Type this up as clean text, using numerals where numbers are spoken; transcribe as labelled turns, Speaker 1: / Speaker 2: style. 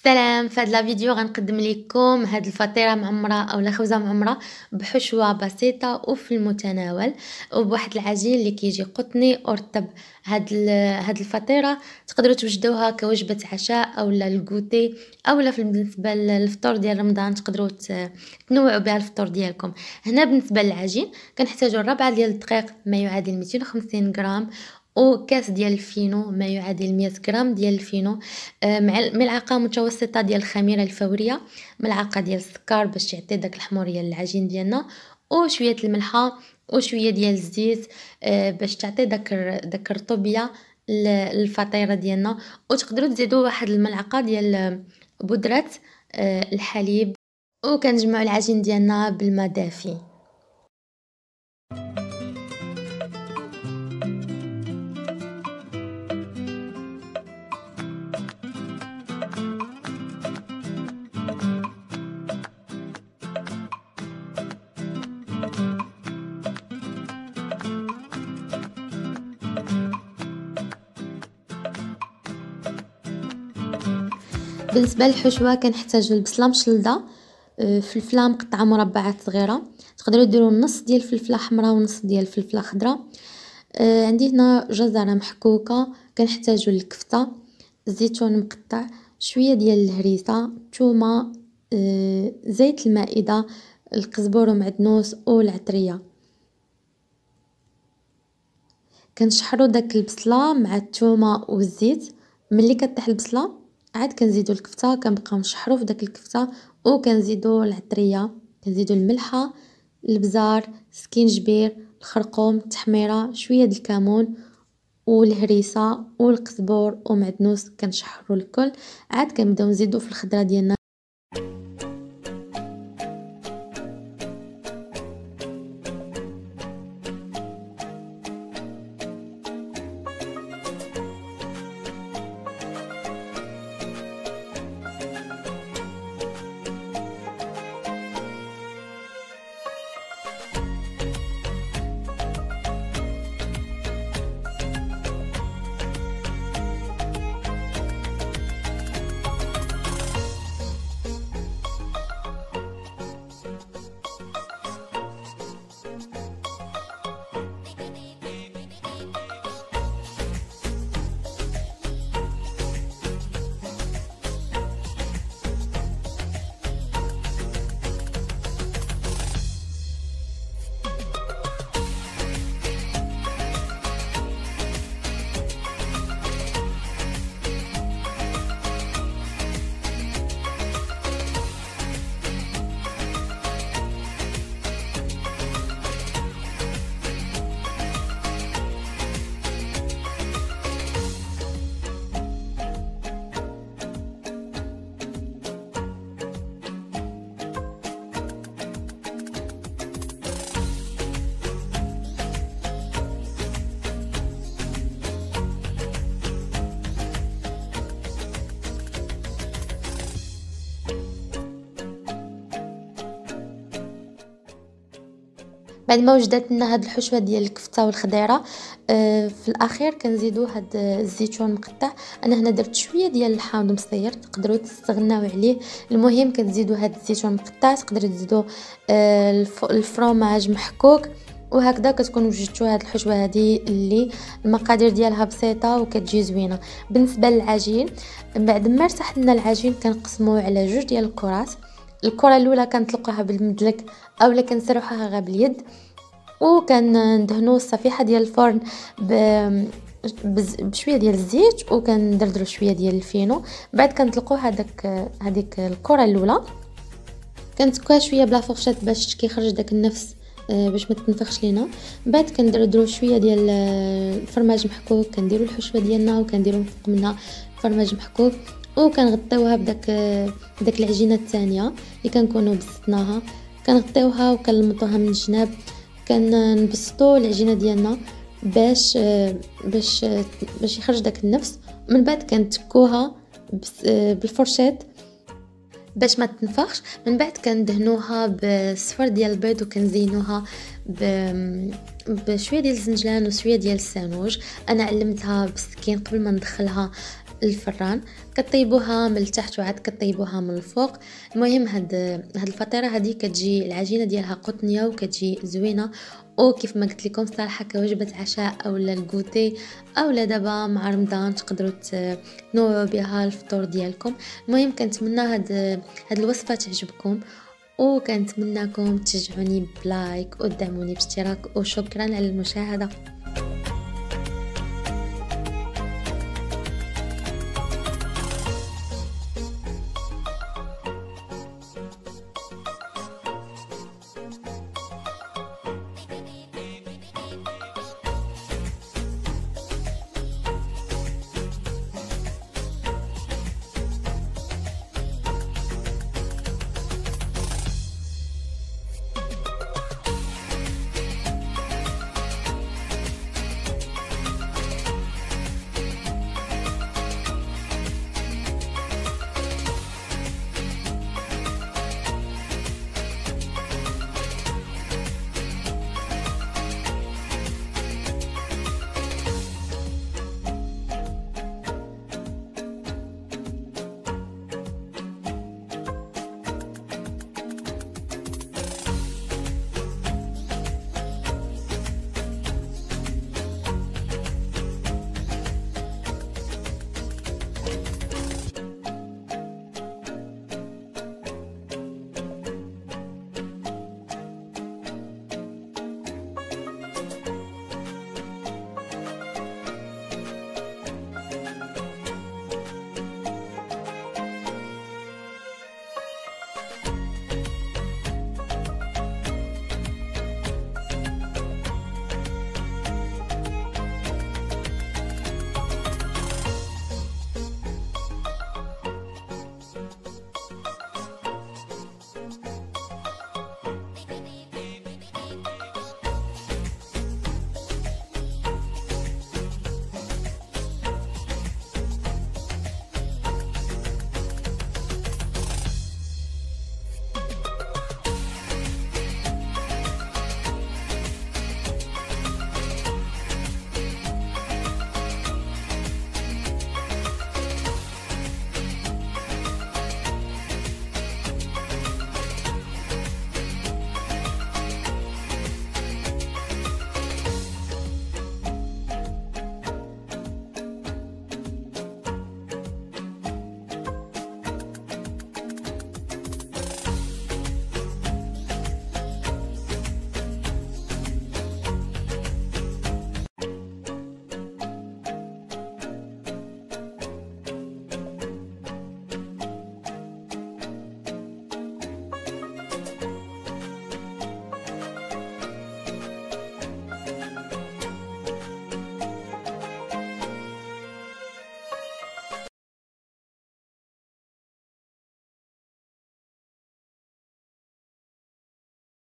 Speaker 1: سلام. في هاد لا فيديو غنقدم لكم هاد الفطيره معمره اولا خبزه معمره بحشوه بسيطه وفي المتناول وبواحد العجين اللي كيجي قطني ورطب. هاد الفطيره تقدروا توجدوها كوجبه عشاء اولا الكوتي اولا بالنسبه للفطور ديال رمضان تقدروا تنوعوا بها الفطور ديالكم. هنا بالنسبه للعجين كنحتاجوا ربعه ديال الدقيق ما يعادل 250 غرام وكاس ديال الفينو ما يعادل 100 غرام ديال الفينو، مع ملعقه متوسطه ديال الخميره الفوريه، ملعقه ديال السكر باش تعطي داك الحموريه للعجين ديالنا، وشويه الملحه وشويه ديال الزيت باش تعطي داك الرطوبيه للفطيره ديالنا. وتقدروا تزيدوا واحد الملعقه ديال بودره الحليب، وكنجمعوا العجين ديالنا بالماء دافي. بالنسبه للحشوه كنحتاجوا البصله مشلده، فلفله مقطعه مربعات صغيره، تقدروا ديروا نص ديال الفلفله حمراء ونص ديال الفلفله خضراء. عندي هنا جزره محكوكه، كنحتاجوا الكفته، الزيتون مقطع، شويه ديال الهريسه، ثومه، زيت المائده، القزبر ومعدنوس والعطريه. كنشحروا داك البصله مع الثومه والزيت. ملي كطيح البصله عاد كنزيدوا الكفته، كنبقاو نشحروا في داك الكفته وكنزيدوا العطريه، كنزيدوا الملحه، البزار، سكينجبير، الخرقوم، التحميره، شويه د الكمون والهريسه والقزبر ومعدنوس. كنشحروا الكل، عاد كنبداو نزيدوا في الخضره ديالنا. بعد ما وجدت لنا هاد الحشوه ديال الكفته والخضيره، في الاخير كنزيدوا هاد الزيتون مقطع. انا هنا درت شويه ديال الحامض مصير، تقدروا تستغناو عليه. المهم كتزيدوا هاد الزيتون مقطع، تقدروا تزيدوا الفرomاج محكوك، وهكذا كتكون وجدتوا هاد الحشوه هذه اللي المقادير ديالها بسيطه وكتجي زوينه. بالنسبه للعجين، بعد ما رتاح لنا العجين كنقسموه على جوج ديال الكرات. الكره الاولى كنطلقوها بالمدلك اولا كنسرحوها غير باليد، وكندهنوا الصفيحه ديال الفرن بشويه ديال الزيت، وكندردروا شويه ديال الفينو. بعد كنطلقوا هذيك الكره الاولى، كنتكوها شويه بلا فرشات باش كيخرج داك النفس، باش ما تنفخش لينا. بعد كندردروا شويه ديال الفرماج محكوك، كنديروا الحشوه ديالنا وكنديروا فوق منها فرماج محكوك، وكنغطيوها بداك العجينه الثانيه اللي كنكونوا بسطناها. كنغطيوها وكنلمطوها من الجناب، كنبسطوا العجينه ديالنا باش يخرج داك النفس. من بعد كنتكوها بالفرشات باش ما تنفخش. من بعد كندهنوها بالصفر ديال البيض، وكنزينوها بشويه ديال الزنجلان وشويه ديال السانوج. انا علمتها بالسكين قبل ما ندخلها الفران، كطيبوها من التحت وعاد كطيبوها من الفوق. المهم هاد الفطيرة هادي كتجي العجينة ديالها قطنية وكتجي زوينة، وكيف ما قلت لكم صراحة كوجبة عشاء اولا الكوتي اولا دابا مع رمضان تقدروا تنوعوا بها الفطور ديالكم. المهم كنتمنى هاد الوصفة تعجبكم، وكنتمنىكم تشجعوني بلايك وتدعموني باشتراك، وشكرا على المشاهدة.